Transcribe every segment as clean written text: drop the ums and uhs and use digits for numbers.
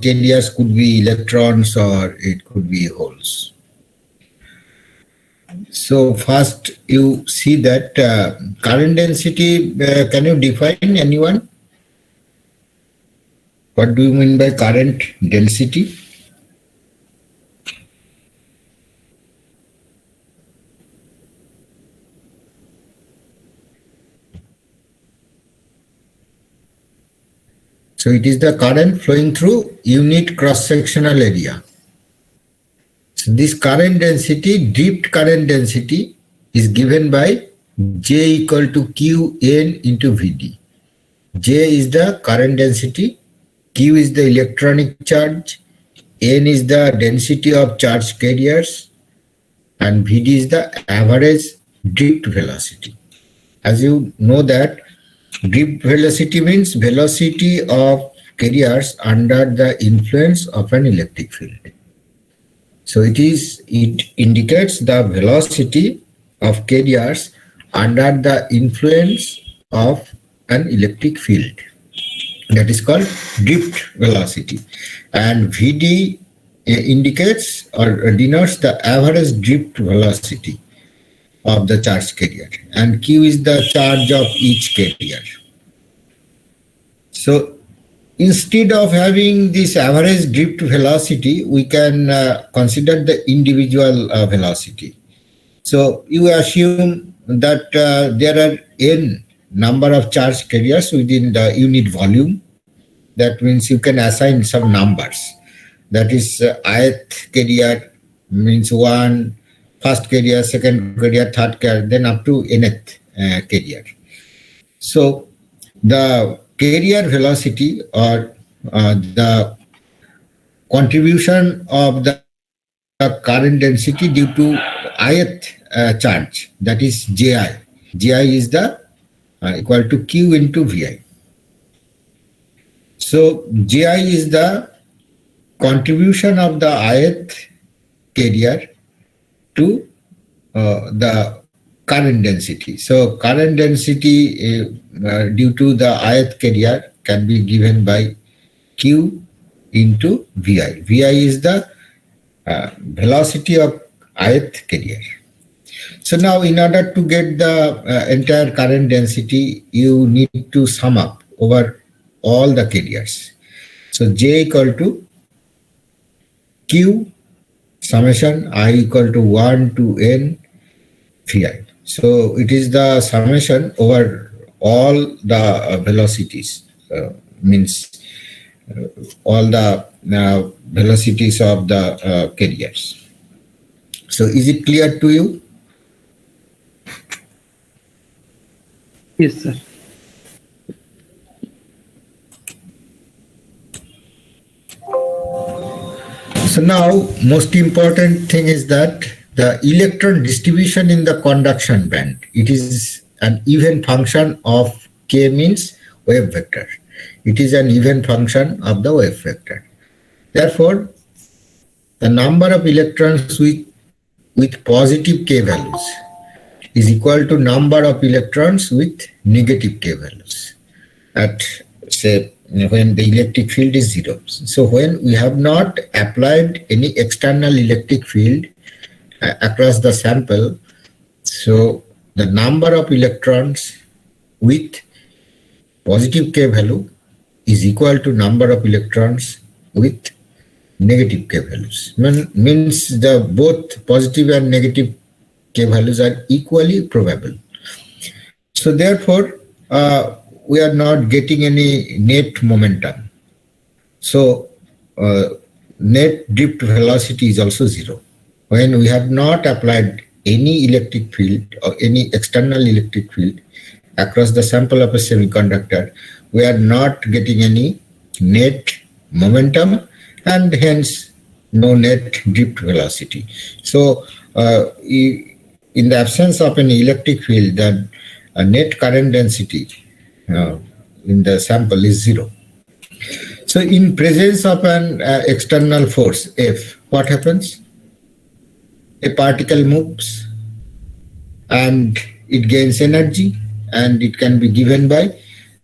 carriers could be electrons or it could be holes. So first you see that current density, can you define anyone? What do you mean by current density? So it is the current flowing through unit cross-sectional area. So this current density, drift current density, is given by J equal to Qn into Vd. J is the current density, Q is the electronic charge, N is the density of charge carriers, and Vd is the average drift velocity. As you know that drift velocity means velocity of carriers under the influence of an electric field. So it indicates the velocity of carriers under the influence of an electric field. That is called drift velocity. And Vd indicates or denotes the average drift velocity of the charge carrier, and Q is the charge of each carrier. So instead of having this average drift velocity, we can consider the individual velocity. So you assume that there are n number of charge carriers within the unit volume. That means you can assign some numbers. That is ith carrier means 1, first carrier, second carrier, third carrier, then up to nth carrier. So the carrier velocity or the contribution of the current density due to ith charge, that is Ji. Ji is the equal to Q into Vi. So Ji is the contribution of the ith carrier to the current density. So current density due to the ith carrier can be given by Q into Vi. Vi is the velocity of ith carrier. So now in order to get the entire current density, you need to sum up over all the carriers. So J equal to Q summation I equal to 1 to n Vi. So it is the summation over all the velocities, means all the velocities of the carriers. So is it clear to you? Yes, sir. So now most important thing is that the electron distribution in the conduction band, it is an even function of K means wave vector. It is an even function of the wave vector. Therefore, the number of electrons with positive K values is equal to number of electrons with negative K values at, say, when the electric field is 0. So when we have not applied any external electric field across the sample, so the number of electrons with positive K value is equal to number of electrons with negative K values. Means the both positive and negative K values are equally probable. So therefore, we are not getting any net momentum. So net drift velocity is also 0. When we have not applied any electric field or any external electric field across the sample of a semiconductor, we are not getting any net momentum and hence no net drift velocity. So in the absence of an electric field, then a net current density in the sample is 0. So in presence of an external force F, what happens? A particle moves and it gains energy, and it can be given by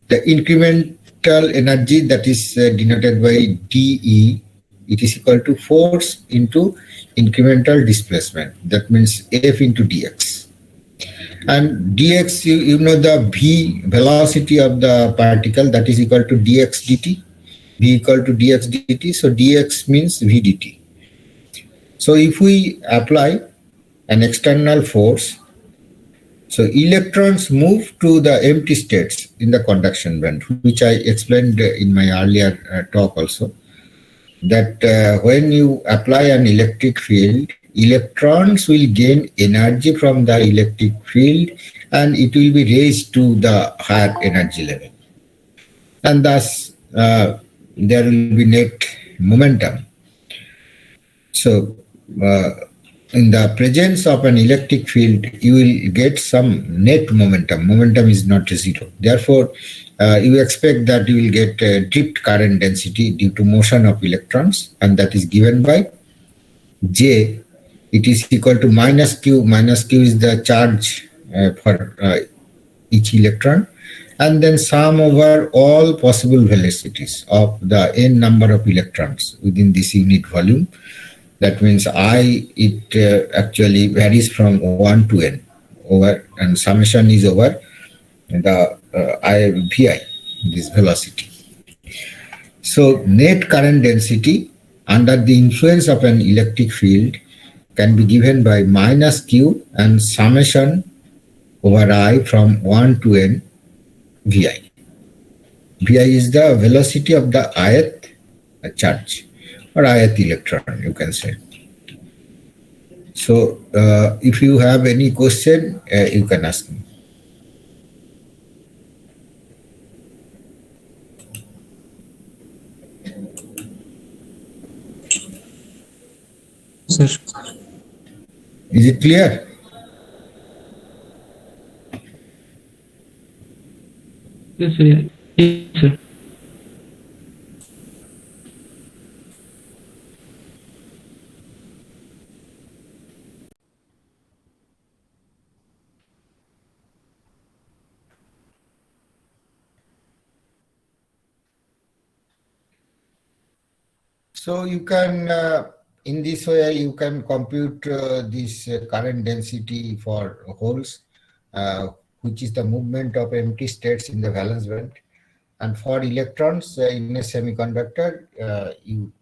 the increment potential energy, that is denoted by dE, it is equal to force into incremental displacement. That means F into dx. And dx, you know the v, velocity of the particle, that is equal to dx dt. V equal to dx dt. So dx means v dt. So if we apply an external force, so electrons move to the empty states in the conduction band, which I explained in my earlier talk also, that when you apply an electric field, electrons will gain energy from the electric field and it will be raised to the higher energy level. And thus, there will be net momentum. So, in the presence of an electric field, you will get some net momentum. Momentum is not zero. Therefore, you expect that you will get a drift current density due to motion of electrons, and that is given by J. It is equal to minus Q. Minus Q is the charge for each electron, and then sum over all possible velocities of the n number of electrons within this unit volume. That means I, it actually varies from 1 to n over, and summation is over the I vi, this velocity. So net current density under the influence of an electric field can be given by minus q and summation over I from 1 to n vi. Vi is the velocity of the ith charge or ith electron, you can say. So if you have any question, you can ask me. Sir, Is it clear? Yes, sir. Yes, sir. So you can, in this way, you can compute this current density for holes, which is the movement of empty states in the valence band. And for electrons in a semiconductor, you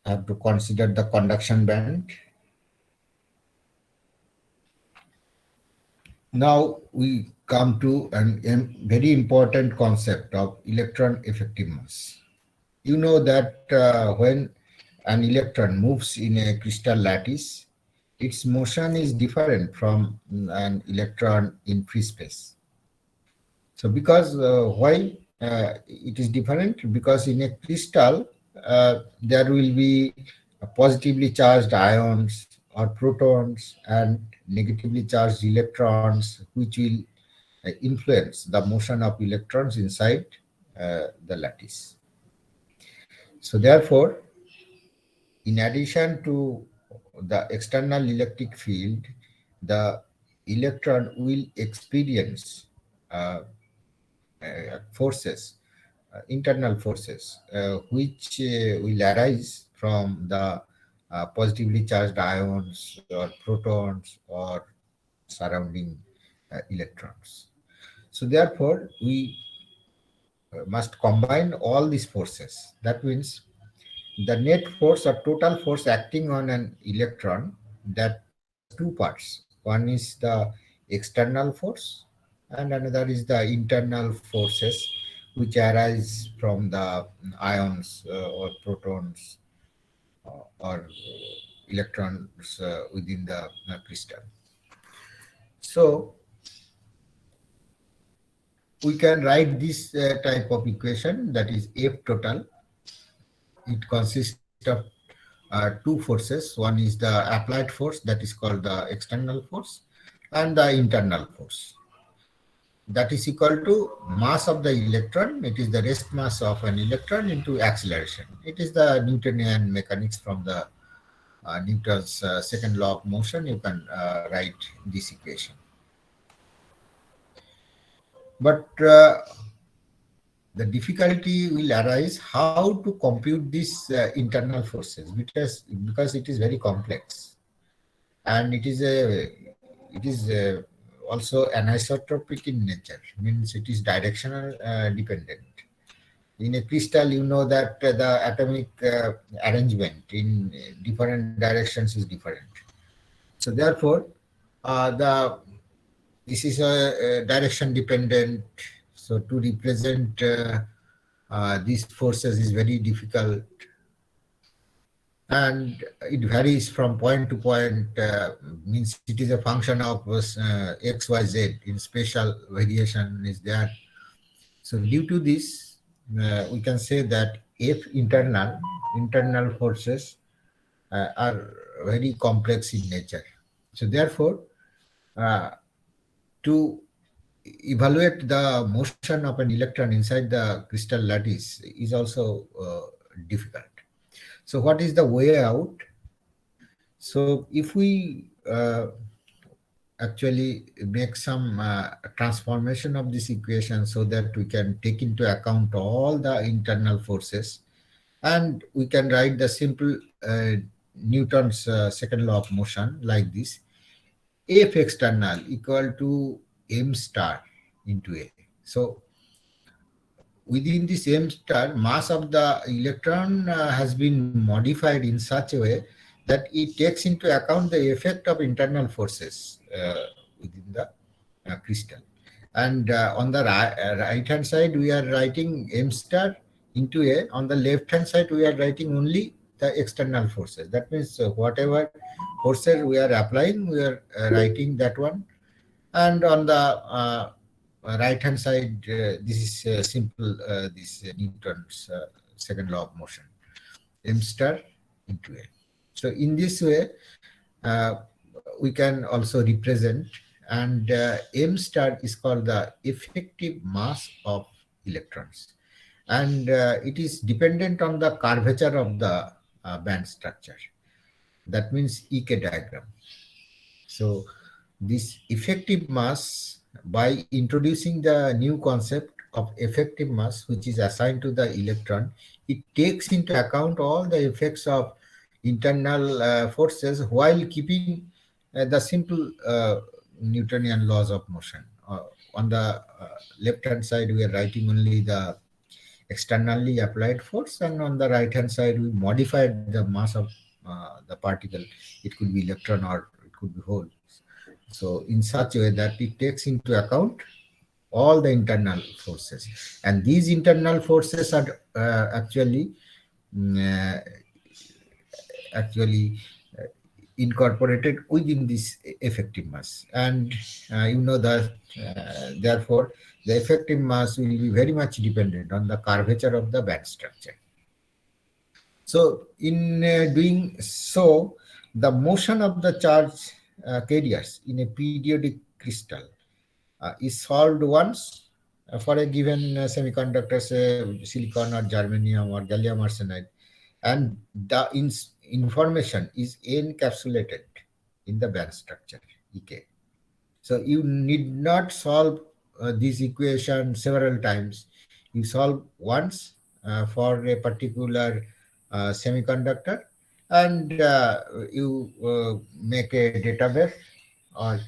have to consider the conduction band. Now we come to a very important concept of electron effective mass. You know that when an electron moves in a crystal lattice, its motion is different from an electron in free space. So because why it is different? Because in a crystal, there will be positively charged ions or protons and negatively charged electrons, which will influence the motion of electrons inside the lattice. So therefore, in addition to the external electric field, the electron will experience forces, internal forces, which will arise from the positively charged ions or protons or surrounding electrons. So therefore, we must combine all these forces. That means the net force or total force acting on an electron, that two parts. One is the external force and another is the internal forces which arise from the ions or protons or electrons within the crystal. So we can write this type of equation, that is F total. It consists of two forces. One is the applied force, that is called the external force, and the internal force. That is equal to mass of the electron. It is the rest mass of an electron into acceleration. It is the Newtonian mechanics from the Newton's second law of motion. You can write this equation. But the difficulty will arise how to compute these internal forces, because it is very complex, and it is also anisotropic in nature, means it is directional dependent. In a crystal, you know that the atomic arrangement in different directions is different. So therefore, the this is a direction dependent. So to represent these forces is very difficult, and it varies from point to point. Means it is a function of x, y, z. In spatial variation is there. So due to this, we can say that if internal forces are very complex in nature. So therefore, uh, to evaluate the motion of an electron inside the crystal lattice is also difficult. So what is the way out? So if we actually make some transformation of this equation so that we can take into account all the internal forces, and we can write the simple Newton's second law of motion like this: F external equal to m star into A. So within this m star, mass of the electron has been modified in such a way that it takes into account the effect of internal forces within the crystal. And on the right hand side, we are writing m star into A. On the left hand side, we are writing only the external forces. That means whatever forces we are applying, we are writing that one. And on the right hand side, this is simple, this Newton's second law of motion, m star into A. So in this way, uh, we can also represent, and m star is called the effective mass of electrons, and it is dependent on the curvature of the band structure. That means ek diagram. So this effective mass, by introducing the new concept of effective mass, which is assigned to the electron, it takes into account all the effects of internal forces while keeping the simple Newtonian laws of motion. On the left hand side, we are writing only the externally applied force, and on the right hand side, we modified the mass of the particle. It could be electron or it could be hole. So in such a way that it takes into account all the internal forces, and these internal forces are mm, uh, actually incorporated within this effective mass. And you know that therefore the effective mass will be very much dependent on the curvature of the band structure. So in doing so, the motion of the charge carriers in a periodic crystal is solved once for a given semiconductor, say silicon or germanium or gallium arsenide, and the information is encapsulated in the band structure, EK. So you need not solve this equation several times. You solve once for a particular semiconductor, and you make a database, or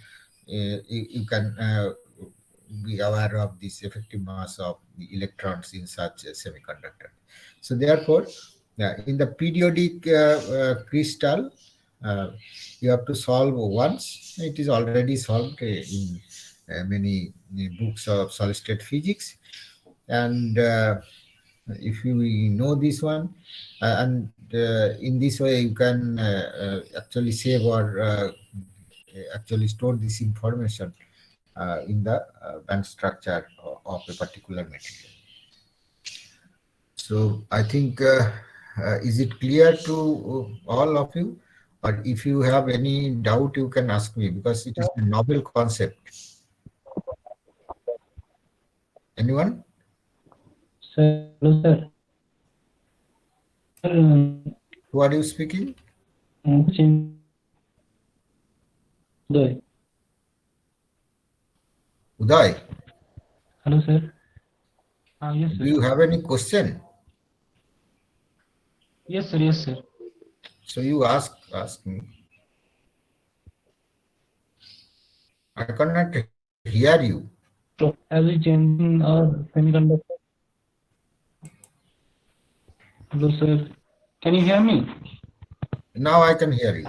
you can be aware of this effective mass of the electrons in such a semiconductor. So therefore, in the periodic crystal, uh, you have to solve once. It is already solved in many books of solid state physics, and if you know this one, and in this way you can actually save or actually store this information in the band structure of a particular material. So I think, is it clear to all of you? Or if you have any doubt, you can ask me, because it is a novel concept. Anyone? Sir, hello, sir. Sir, Who are you speaking? question. Uday. Uday. Hello, sir. Yes, Do sir. you have any question? Yes, sir. Yes, sir. So you ask me. I cannot hear you. So, as we changing our semiconductor. Hello, sir. Can you hear me? Now I can hear you.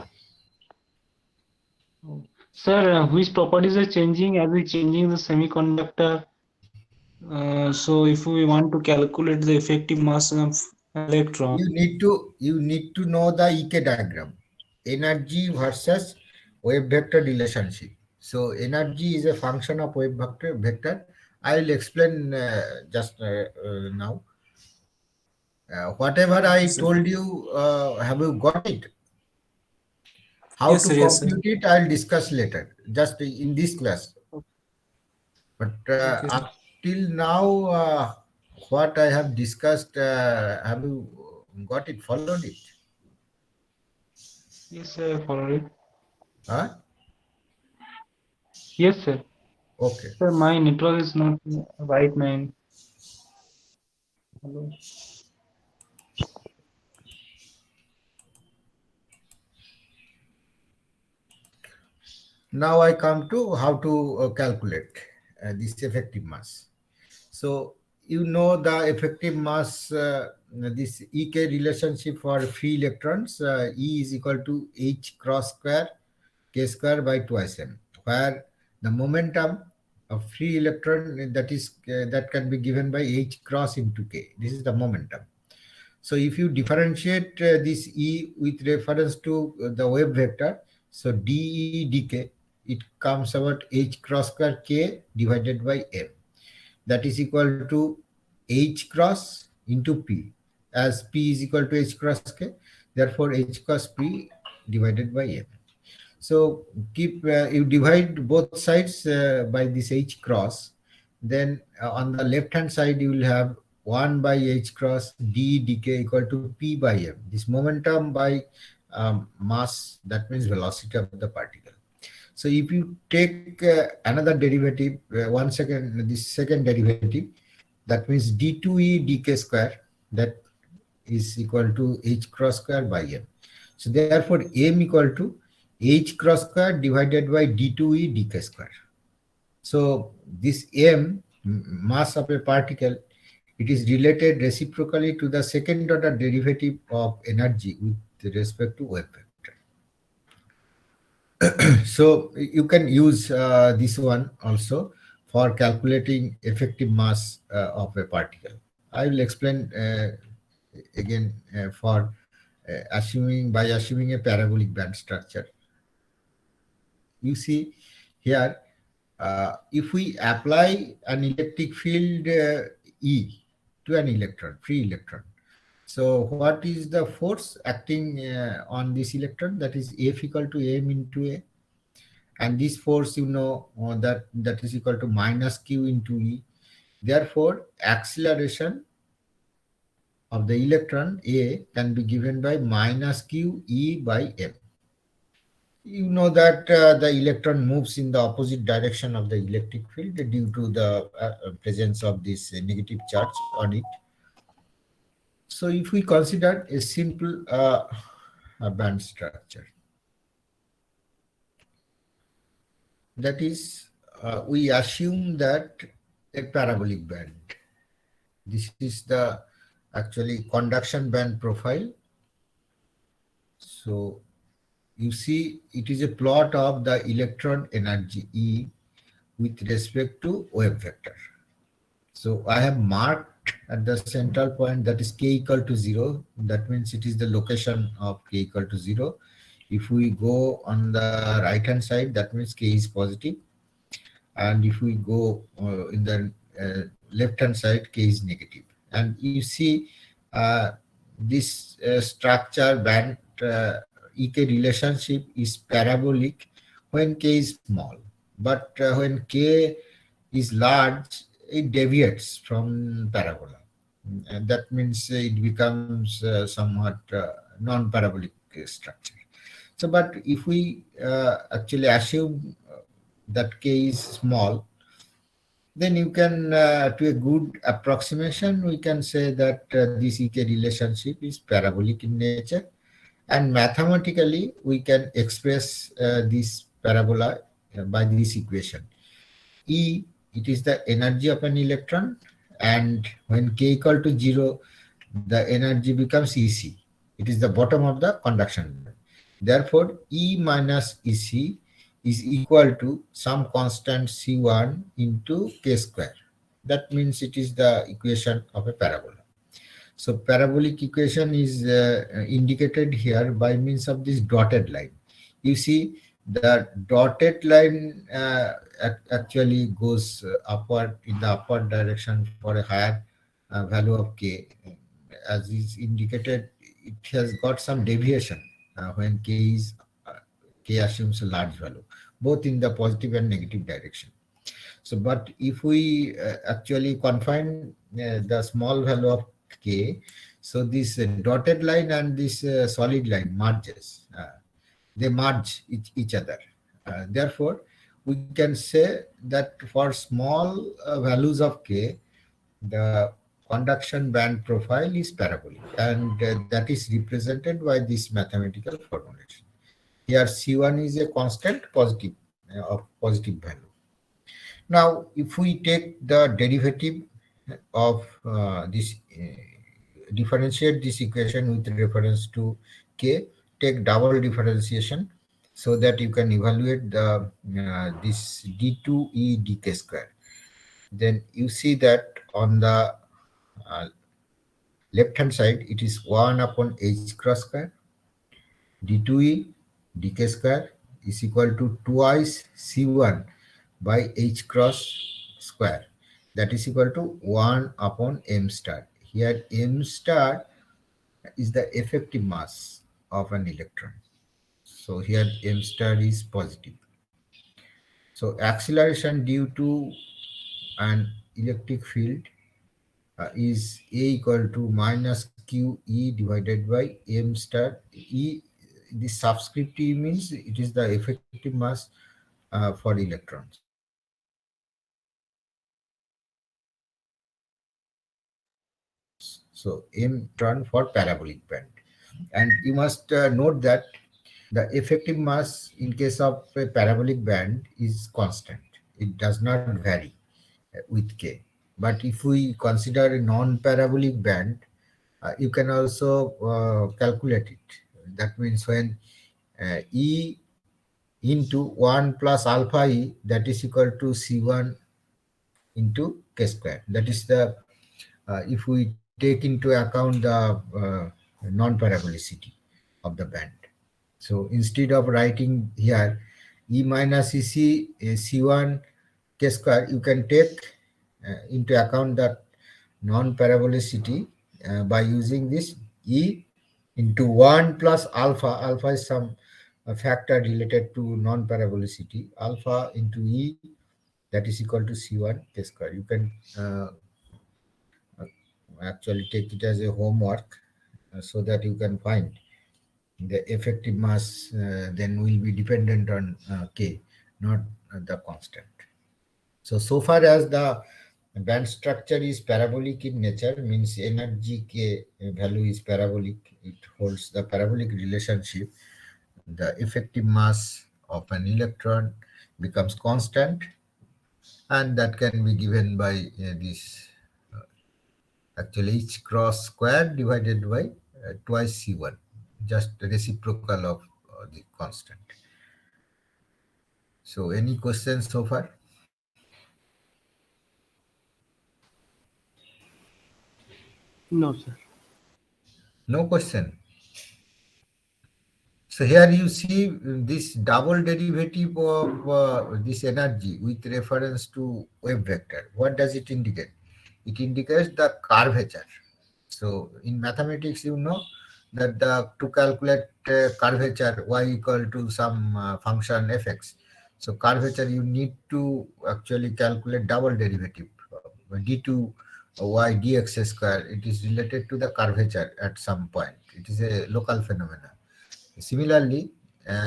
Sir, which properties are changing as we changing the semiconductor? So, if we want to calculate the effective mass of electron, You need to know the EK diagram, energy versus wave vector relationship. So energy is a function of wave vector. I will explain just now. Whatever Okay, I sir. told you, have you got it? How Yes, to sir. Yes, sir. compute it, I'll discuss later, just in this class. But Okay, sir. up till now, what I have discussed, have you got it, followed it? yes, sir. Follow it. Huh? Yes, sir. Okay. Sir, my network is not right, man. Hello. Now I come to how to calculate this effective mass. So you know the effective mass, this EK relationship for free electrons, E is equal to H cross square K square by twice M, where the momentum of free electron that can be given by H cross into K. This is the momentum. So if you differentiate this E with reference to the wave vector, so dE dk, it comes about H cross square K divided by M. That is equal to H cross into P, as P is equal to H cross K. Therefore, H cross P divided by M. So keep you divide both sides by this H cross. Then on the left hand side you will have 1 by H cross d dk equal to P by M. This momentum by mass, that means velocity of the particle. So if you take another derivative, this second derivative, that means d2e dk square, that is equal to H cross square by M. So therefore M equal to H cross square divided by d2e dk square. So this mass of a particle, it is related reciprocally to the second order derivative of energy with respect to wave vector. So you can use this one also for calculating effective mass of a particle. I will explain again for assuming a parabolic band structure. You see here, if we apply an electric field E to an electron, free electron. So what is the force acting on this electron? That is F equal to M into A. And this force, that is equal to minus Q into E. Therefore, acceleration of the electron A can be given by minus Q E by M. You know that the electron moves in the opposite direction of the electric field due to the presence of this negative charge on it. So if we consider a simple band structure, that is, we assume that a parabolic band. This is the actually conduction band profile. So you see it is a plot of the electron energy E with respect to wave vector. So I have marked at the central point, that is k equal to 0. That means it is the location of k equal to 0. If we go on the right hand side, that means k is positive. And if we go in the left hand side, k is negative. And you see this structure band EK relationship is parabolic when k is small. But when k is large, it deviates from parabola. And that means it becomes somewhat non-parabolic structure. So, but if we actually assume that k is small, then you can, to a good approximation, we can say that this EK relationship is parabolic in nature, and mathematically we can express this parabola by this equation. E, it is the energy of an electron, and when k equal to 0, the energy becomes EC. It is the bottom of the conduction band. Therefore, E minus EC is equal to some constant C1 into k square. That means it is the equation of a parabola. So parabolic equation is indicated here by means of this dotted line. You see the dotted line actually goes upward in the upward direction for a higher value of k. As is indicated, it has got some deviation when k assumes a large value, both in the positive and negative direction. So, but if we actually confine the small value of k, so this dotted line and this solid line merges. They merge each other. Therefore, we can say that for small values of k, the conduction band profile is parabolic, and that is represented by this mathematical formulation. Here, C1 is a constant positive of positive value. Now, if we take the derivative of this, differentiate this equation with reference to k, take double differentiation so that you can evaluate the this d2e dk square. Then you see that on the left hand side, it is 1 upon h cross square d2e dk square is equal to twice c1 by h cross square, that is equal to 1 upon m star. Here m star is the effective mass of an electron. So here m star is positive. So acceleration due to an electric field is A equal to minus q e divided by m star. E, the subscript e means it is the effective mass for electrons. So m turn for parabolic band. And you must note that the effective mass in case of a parabolic band is constant. It does not vary with k. But if we consider a non-parabolic band, you can also calculate it. That means when E into 1 plus alpha E, that is equal to C1 into k square. That is the, if we take into account the non-parabolicity of the band. So instead of writing here E minus EC C1 k square, you can take into account that non-parabolicity by using this E into 1 plus alpha. Alpha is some factor related to non-parabolicity. Alpha into E, that is equal to C1 k square. You can actually take it as a homework so that you can find the effective mass then will be dependent on k, not the constant. So far as the band structure is parabolic in nature, means energy k value is parabolic, it holds the parabolic relationship, the effective mass of an electron becomes constant, and that can be given by this actually h cross square divided by twice c1, just reciprocal of the constant. So any questions so far? No, sir. No question. So here you see this double derivative of this energy with reference to wave vector. What does it indicate? It indicates the curvature. So in mathematics, you know that to calculate curvature y equal to some function fx. So curvature, you need to actually calculate double derivative d2 y dx square. It is related to the curvature at some point. It is a local phenomenon. Similarly,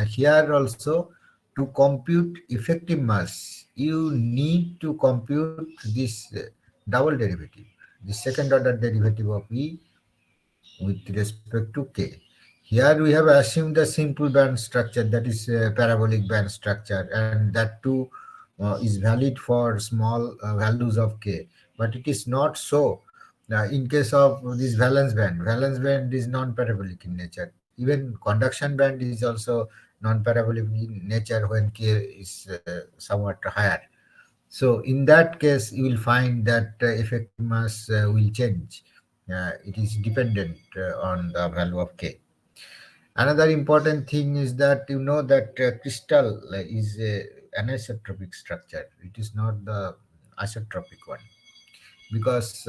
here also to compute effective mass, you need to compute this double derivative, the second order derivative of E with respect to K. Here we have assumed a simple band structure, that is a parabolic band structure, and that too is valid for small values of K. But it is not so. In case of this valence band is non-parabolic in nature. Even conduction band is also non-parabolic in nature when K is somewhat higher. So in that case, you will find that effective mass will change. It is dependent on the value of K. Another important thing is that you know that crystal is a anisotropic structure. It is not the isotropic one, because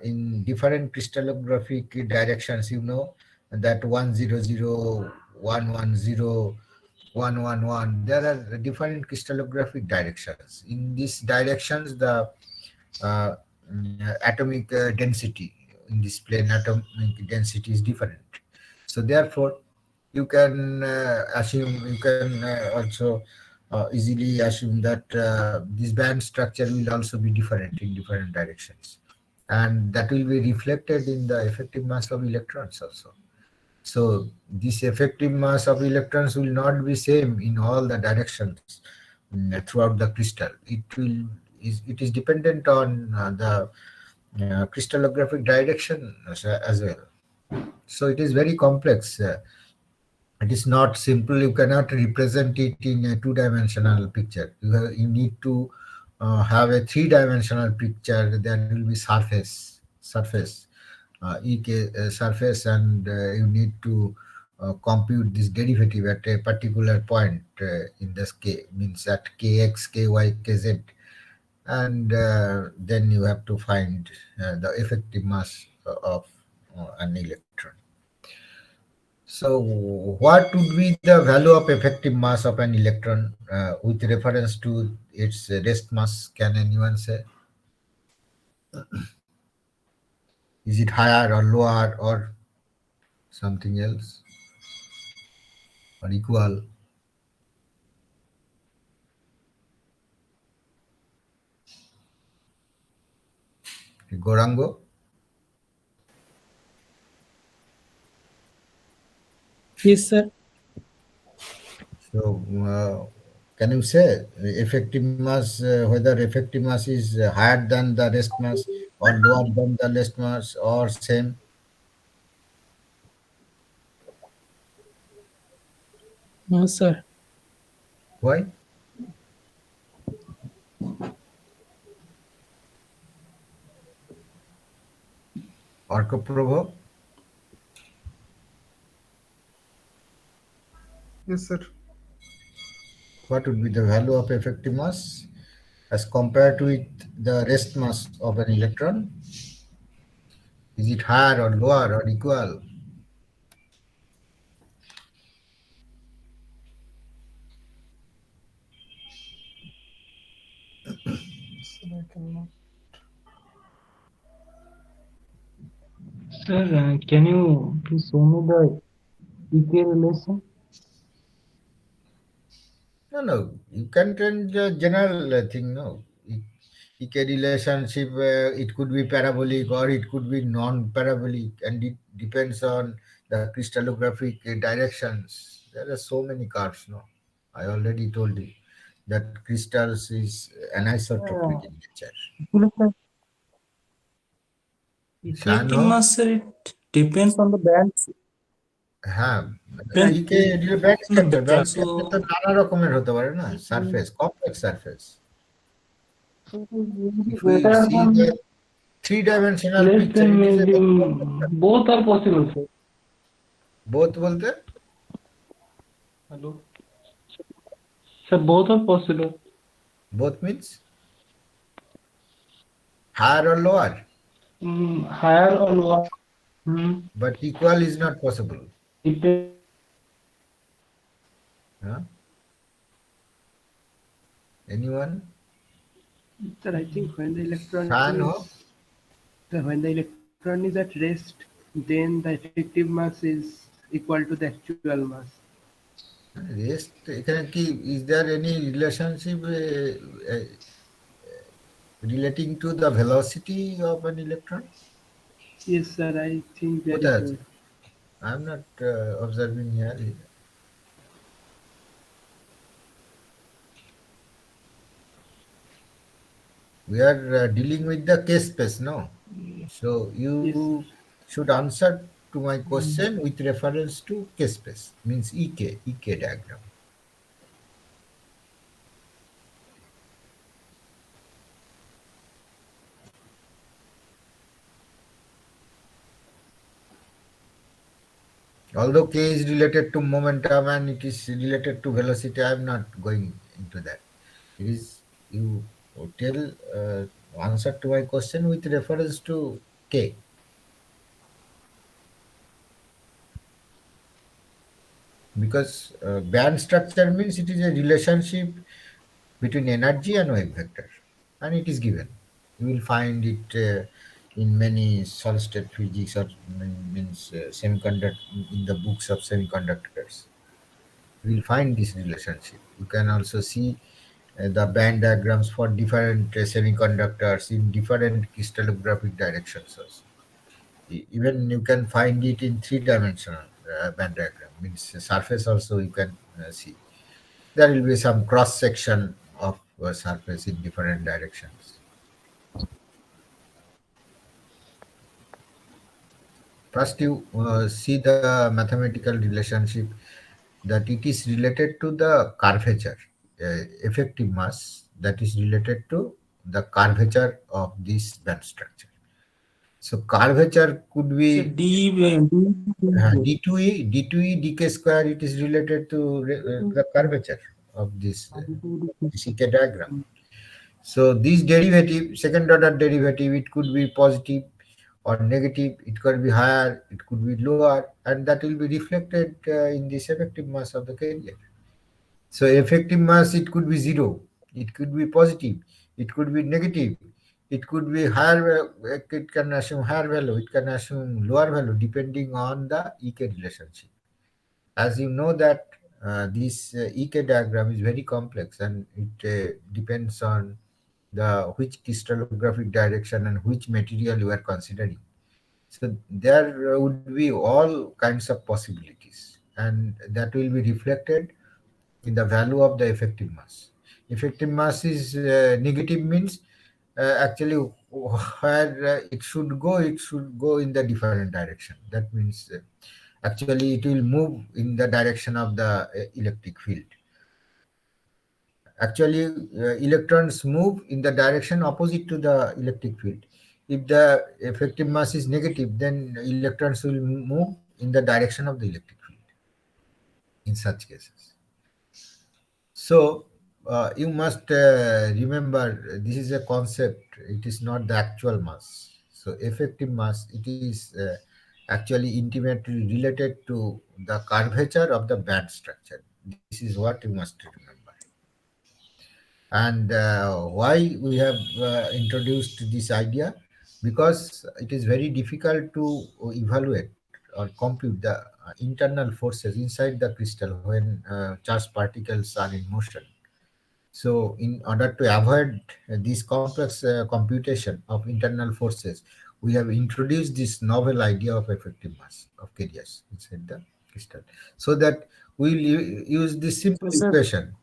in different crystallographic directions, you know that 100, 110, 111, there are different crystallographic directions. In these directions, the uh, atomic density in this plane, atomic density is different. So therefore, you can assume, you can also easily assume that this band structure will also be different in different directions, and that will be reflected in the effective mass of electrons also. So this effective mass of electrons will not be same in all the directions throughout the crystal. It is dependent on the crystallographic direction as well. So it is very complex. It is not simple. You cannot represent it in a two-dimensional picture. You need to have a three-dimensional picture. There will be surface, surface, and you need to compute this derivative at a particular point in the scale, means at kx, ky, kz, and then you have to find the effective mass of an electron. So, what would be the value of effective mass of an electron with reference to its rest mass? Can anyone say? Is it higher or lower or something else or equal? Gorango? Yes, sir. So, can you say effective mass, whether effective mass is higher than the rest mass or lower than the rest mass or same? No, sir. Why? Arkoprobho? Yes, sir. What would be the value of effective mass as compared with the rest mass of an electron? Is it higher or lower or equal? Sir, I cannot. Sir, can you please show me the EK relation? No. You can change the general thing, no. EK relationship, it could be parabolic or it could be non-parabolic, and it depends on the crystallographic directions. There are so many curves, no. I already told you that crystals is anisotropic in nature. Effective Shano? mass, sir, it depends on the bands. হ্যাঁ, Band ইকে band on the structure band. তো So নানা রকমের হতে পারে না, surface, complex surface. If we Better see than the three-dimensional less picture, than it is a maybe very complex. both are possible, sir. Both বলতে Hello. Sir, both are possible. both means higher or lower, Higher or lower. but equal is not possible. Depends. Huh? Anyone? Sir, I think when the electron Fan is, ho? sir, when the electron is at rest, then the effective mass is equal to the actual mass. Rest, এখানে কি, is there any relationship relating to the velocity of an electron? Yes, sir. I think there কোথায় is আছে? I'm not observing here. We are dealing with the case space, no? So you Yes. should answer to my question with reference to case space, means EK diagram. Although K is related to momentum and it is related to velocity, I am not going into that. It is, you tell answer to my question with reference to K. Because band structure means it is a relationship between energy and wave vector, and it is given. You will find it in many solid state physics or means semiconductor, in the books of semiconductors. You will find this relationship. You can also see the band diagrams for different semiconductors in different crystallographic directions also. Even you can find it in three-dimensional band diagram, means surface also you can see. There will be some cross section of surface in different directions. First, you see the mathematical relationship that it is related to the curvature, effective mass that is related to the curvature of this band structure. So curvature could So be D d2e dk square. It is related to the curvature of this EK diagram. So this derivative, second order derivative, it could be positive or negative, it could be higher, it could be lower, and that will be reflected in this effective mass of the carrier. So effective mass, it could be zero, it could be positive, it could be negative, it could be higher, it can assume higher value, it can assume lower value depending on the EK relationship. As you know that this EK diagram is very complex and it depends on the which crystallographic direction and which material you are considering. So there would be all kinds of possibilities, and that will be reflected in the value of the effective mass. Effective mass is negative means actually where it should go in the different direction. That means actually it will move in the direction of the electric field. Actually, electrons move in the direction opposite to the electric field. If the effective mass is negative, then electrons will move in the direction of the electric field in such cases. So, you must remember this is a concept, it is not the actual mass. So, effective mass, it is actually intimately related to the curvature of the band structure. This is what you must remember. And why we have introduced this idea? Because it is very difficult to evaluate or compute the internal forces inside the crystal when charged particles are in motion. So in order to avoid this complex computation of internal forces, we have introduced this novel idea of effective mass of carriers inside the crystal, so that we'll use this simple sir. equation,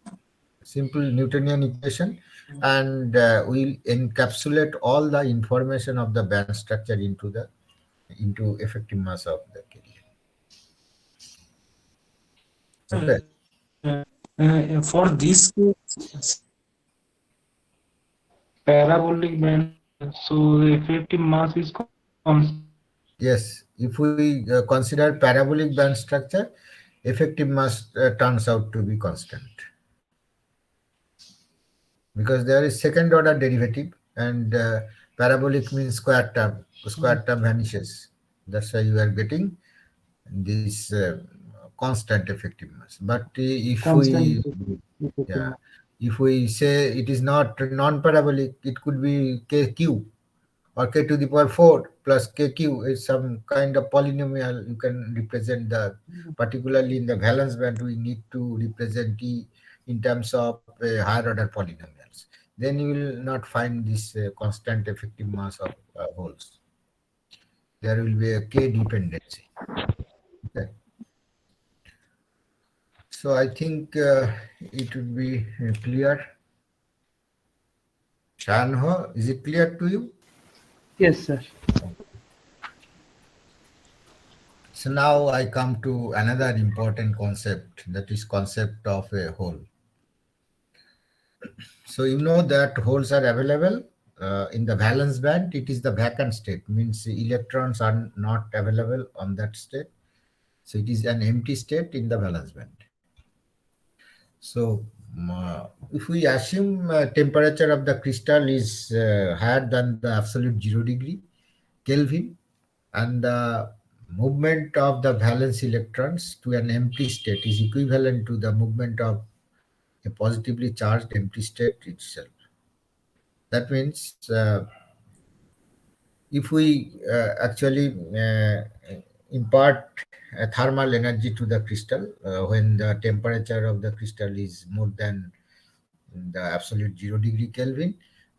simple Newtonian equation, and we'll encapsulate all the information of the band structure into effective mass of the carrier. Okay. For this case, parabolic band, so the effective mass is constant. Yes, if we consider parabolic band structure, effective mass turns out to be constant because there is second order derivative, and parabolic means square term. Square term vanishes. That's why you are getting this constant effective mass. But if we, Effective yeah, mass. if we say it is not non-parabolic, it could be KQ, or k to the power 4 plus kq is some kind of polynomial. You can represent the, particularly in the valence band, we need to represent t in terms of higher order polynomials. Then you will not find this constant effective mass of holes. There will be a k dependency. Okay. So I think it would be clear. Shanho, is it clear to you? Yes, sir. So now I come to another important concept, that is concept of a hole. So you know that holes are available in the valence band. It is the vacant state, means electrons are not available on that state. So it is an empty state in the valence band. So if we assume temperature of the crystal is higher than the absolute 0 degree Kelvin, and the movement of the valence electrons to an empty state is equivalent to the movement of a positively charged empty state itself. That means if we actually impart a thermal energy to the crystal when the temperature of the crystal is more than the absolute 0 degree Kelvin,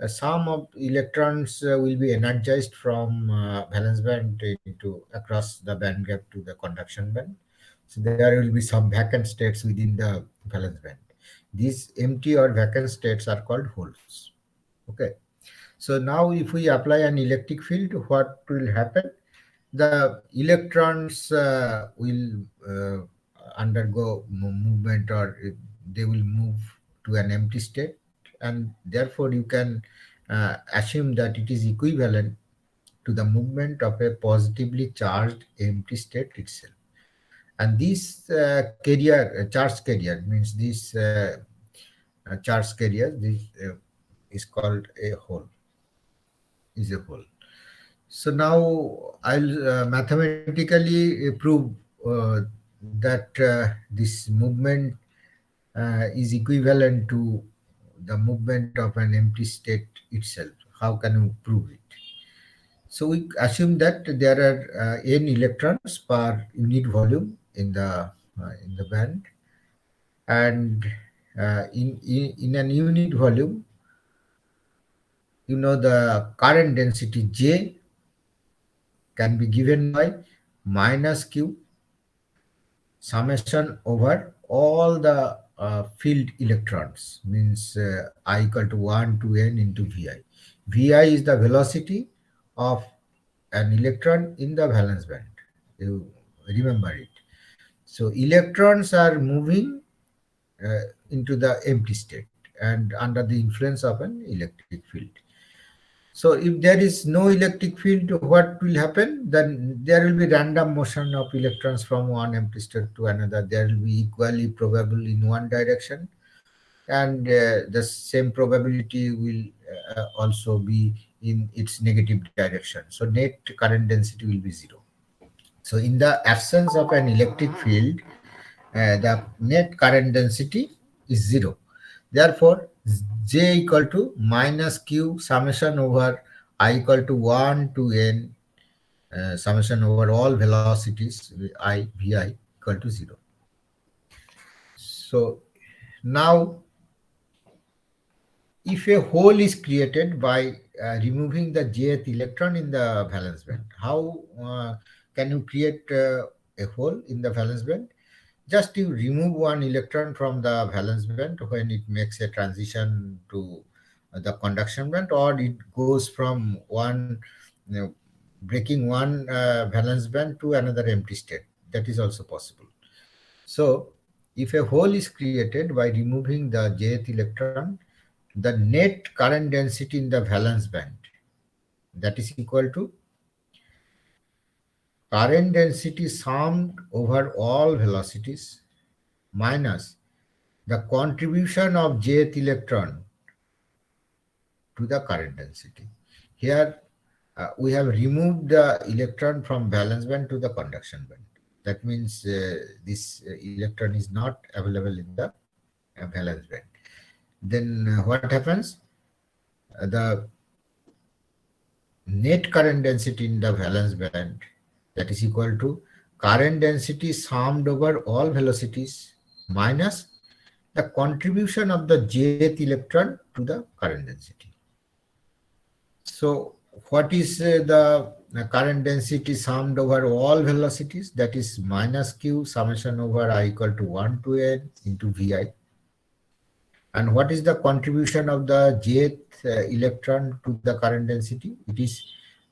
some of electrons will be energized from valence band into across the band gap to the conduction band. So there will be some vacant states within the valence band. These empty or vacant states are called holes. Okay. So now if we apply an electric field, what will happen? The electrons will undergo movement, or they will move to an empty state, and therefore you can assume that it is equivalent to the movement of a positively charged empty state itself. And this carrier, charge carrier, means this charge carrier, this is called a hole, is a hole. So now I'll mathematically prove that this movement is equivalent to the movement of an empty state itself. How can we prove it? So we assume that there are n electrons per unit volume in the band, and in an unit volume, you know, the current density J can be given by minus Q summation over all the field electrons, means I equal to 1 to n into Vi. Vi is the velocity of an electron in the valence band. You remember it. So electrons are moving into the empty state and under the influence of an electric field. So if there is no electric field, what will happen? Then there will be random motion of electrons from one empty state to another. There will be equally probable in one direction, and the same probability will also be in its negative direction. So net current density will be 0. So in the absence of an electric field, the net current density is 0. Therefore, J equal to minus Q summation over I equal to 1 to n summation over all velocities I Vi equal to 0. So now if a hole is created by removing the jth electron in the valence band, how can you create a hole in the valence band? Just you remove one electron from the valence band when it makes a transition to the conduction band, or it goes from one, breaking one valence band to another empty state. That is also possible. So if a hole is created by removing the jth electron, the net current density in the valence band, that is equal to current density summed over all velocities minus the contribution of jth electron to the current density. Here we have removed the electron from valence band to the conduction band. That means this electron is not available in the valence band. Then what happens? The net current density in the valence band, that is equal to current density summed over all velocities minus the contribution of the jth electron to the current density. So what is the current density summed over all velocities? That is minus q summation over I equal to 1 to n into Vi. And what is the contribution of the jth electron to the current density? It is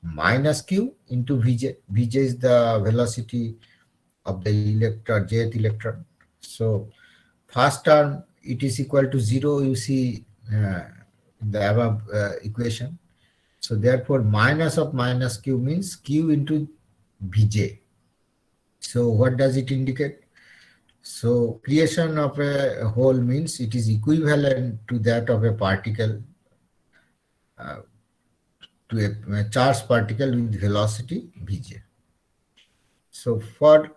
minus q into Vj. Vj is the velocity of the electron, jth electron. So first term, it is equal to 0, you see in the above equation. So therefore, minus of minus q means q into Vj. So what does it indicate? So creation of a hole means it is equivalent to that of a particle, to a charged particle with velocity Vj. So for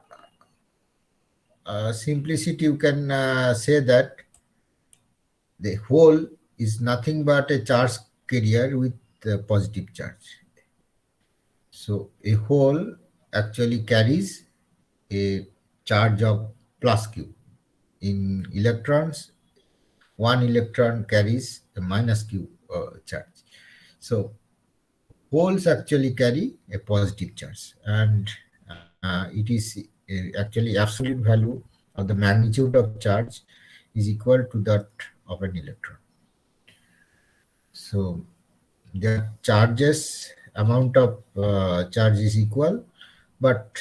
simplicity, you can say that the hole is nothing but a charge carrier with a positive charge. So a hole actually carries a charge of plus q. In electrons, one electron carries a minus q charge. So holes actually carry a positive charge, and it is actually absolute value of the magnitude of charge is equal to that of an electron. So the charges amount of charge is equal, but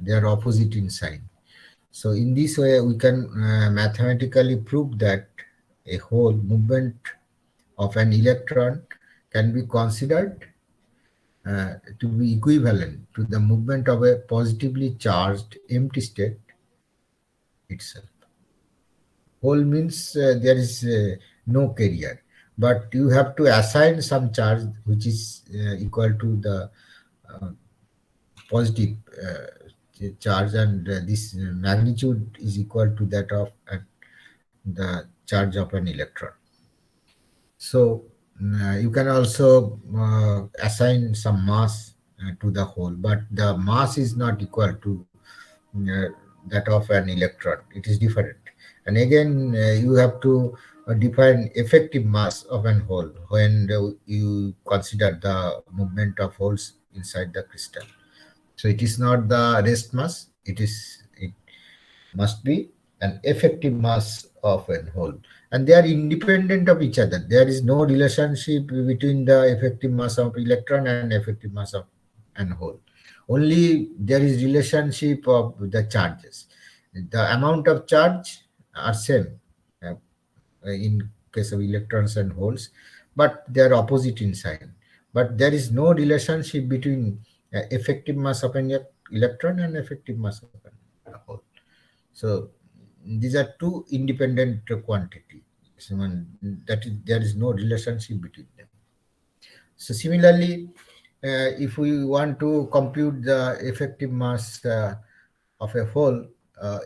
they are opposite in sign. So in this way, we can mathematically prove that a whole movement of an electron can be considered to be equivalent to the movement of a positively charged empty state itself. Hole means there is no carrier, but you have to assign some charge which is equal to the positive charge, and this magnitude is equal to that of the charge of an electron. So you can also assign some mass to the hole, but the mass is not equal to that of an electron. It is different. And again, you have to define effective mass of an hole when you consider the movement of holes inside the crystal. So it is not the rest mass, it must be an effective mass of a hole. And they are independent of each other. There is no relationship between the effective mass of electron and effective mass of an hole. Only there is relationship of the charges. The amount of charge are same in case of electrons and holes, but they are opposite in sign. But there is no relationship between effective mass of an electron and effective mass of a hole. So these are two independent quantity. So there is no relationship between them. So similarly, if we want to compute the effective mass of a hole,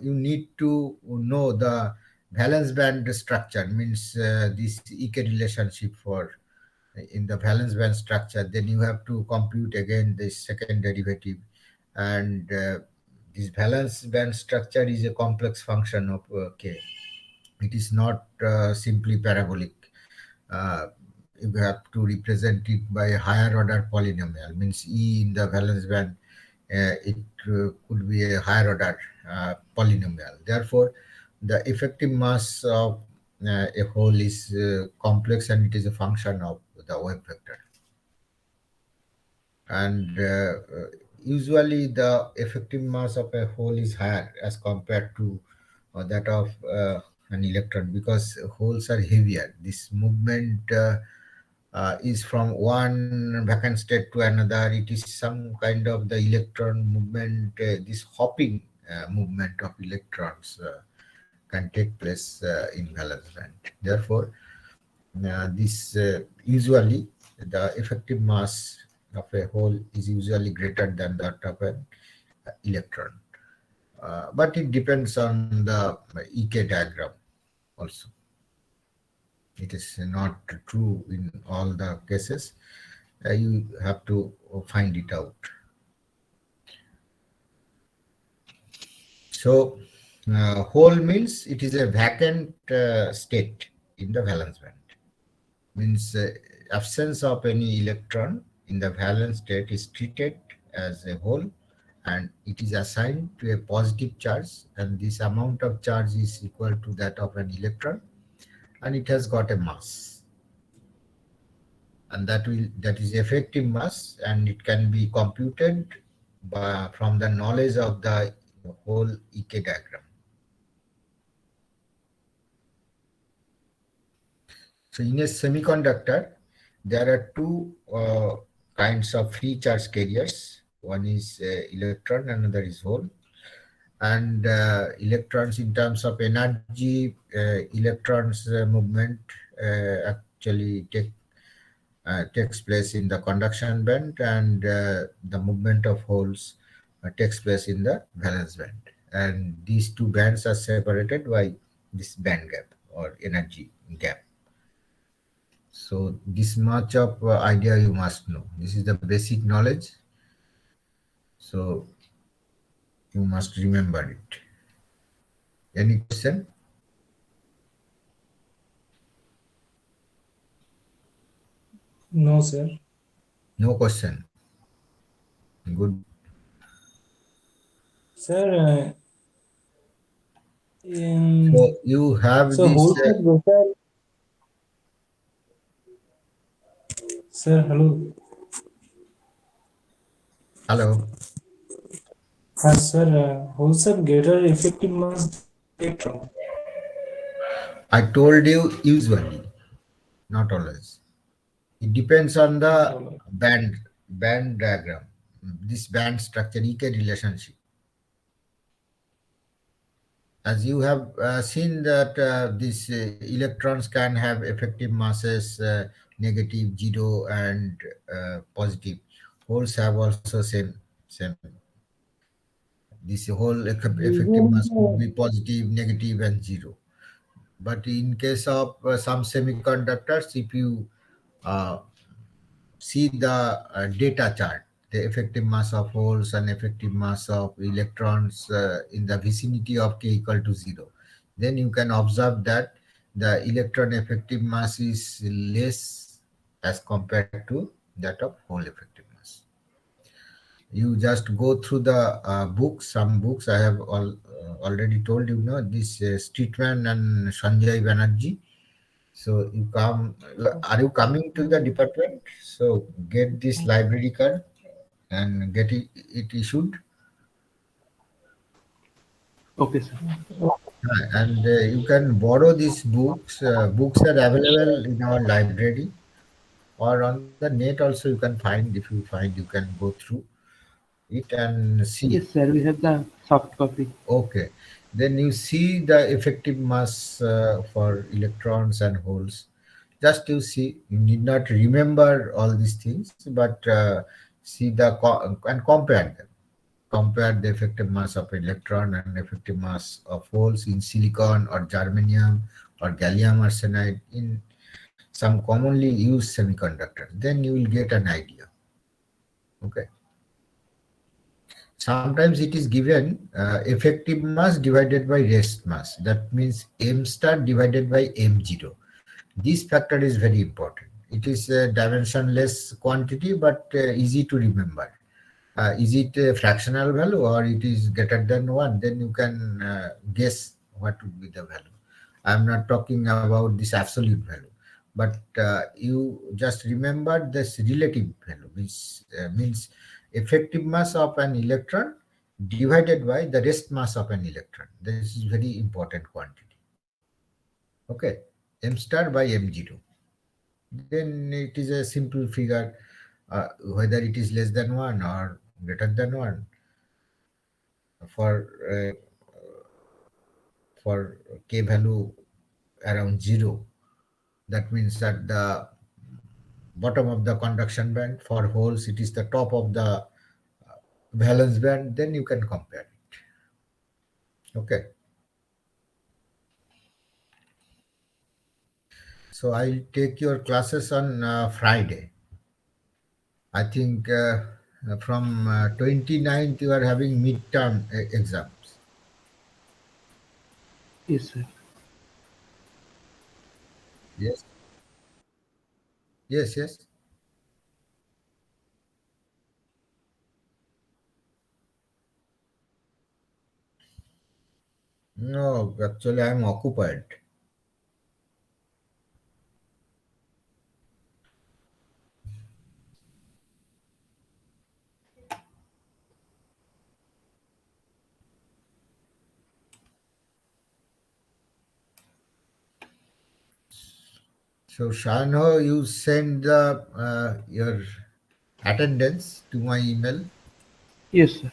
you need to know the valence band structure, means this EK relationship for in the valence band structure. Then you have to compute again the second derivative, and this valence band structure is a complex function of K. It is not simply parabolic. You have to represent it by a higher order polynomial, means E in the valence band, it could be a higher order polynomial. Therefore, the effective mass of a hole is complex, and it is a function of the wave vector. And usually the effective mass of a hole is higher as compared to that of an electron, because holes are heavier. This movement is from one vacant state to another. It is some kind of the electron movement, this hopping movement of electrons can take place in valence band. Therefore, this usually the effective mass of a hole is usually greater than that of an electron. But it depends on the EK diagram also. It is not true in all the cases. You have to find it out. So hole means it is a vacant state in the valence band. Means absence of any electron in the valence state is treated as a hole, and it is assigned to a positive charge, and this amount of charge is equal to that of an electron, and it has got a mass, and that is effective mass, and it can be computed from the knowledge of the whole EK diagram. So in a semiconductor, there are two kinds of free charge carriers. One is electron, another is hole. And electrons, in terms of energy, electrons movement actually takes place in the conduction band, and the movement of holes takes place in the valence band. And these two bands are separated by this band gap or energy gap. So this much of idea you must know. This is the basic knowledge. So you must remember it. Any question? No, sir. No question. Good. Sir, So you have so this. whole set total. Sir, hello. Hello. Sir, whole set greater effective mass electron. I told you usually, not always. It depends on the band diagram. This band structure, EK relationship. As you have seen that these electrons can have effective masses negative, 0, and positive. Holes have also same. This whole effective mass could be positive, negative, and 0. But in case of some semiconductors, if you uh, see the data chart, the effective mass of holes and effective mass of electrons in the vicinity of k equal to 0, then you can observe that the electron effective mass is less as compared to that of hole effective mass. You just go through the books. Some books I have already told you, this Streetman and Sanjay Banerjee. So you come, are you coming to the department? So get this library card and get it issued. Okay, sir. And you can borrow these books. Books are available in our library, or on the net also you can find. If you find, you can go through it and see. Yes, sir. We have the soft copy. Okay. Then you see the effective mass for electrons and holes. Just you see, you need not remember all these things, but see and compare them. Compare the effective mass of electron and effective mass of holes in silicon or germanium or gallium arsenide in some commonly used semiconductors. Then you will get an idea. Okay. Sometimes it is given effective mass divided by rest mass. That means m star divided by m0. This factor is very important. It is a dimensionless quantity, but easy to remember. Is it a fractional value or it is greater than 1? Then you can guess what would be the value. I'm not talking about this absolute value, but you just remember this relative value, which means effective mass of an electron divided by the rest mass of an electron. This is very important quantity. Okay, m star by m0. Then it is a simple figure, whether it is less than 1 or greater than 1. For k value around 0, that means that the bottom of the conduction band. For holes, it is the top of the valence band. Then you can compare it. Okay. So I'll take your classes on Friday. I think from 29th you are having midterm exams. Yes, sir. Yes. Yes, yes. No, actually I am occupied. So Shano, you send the your attendance to my email. Yes, sir.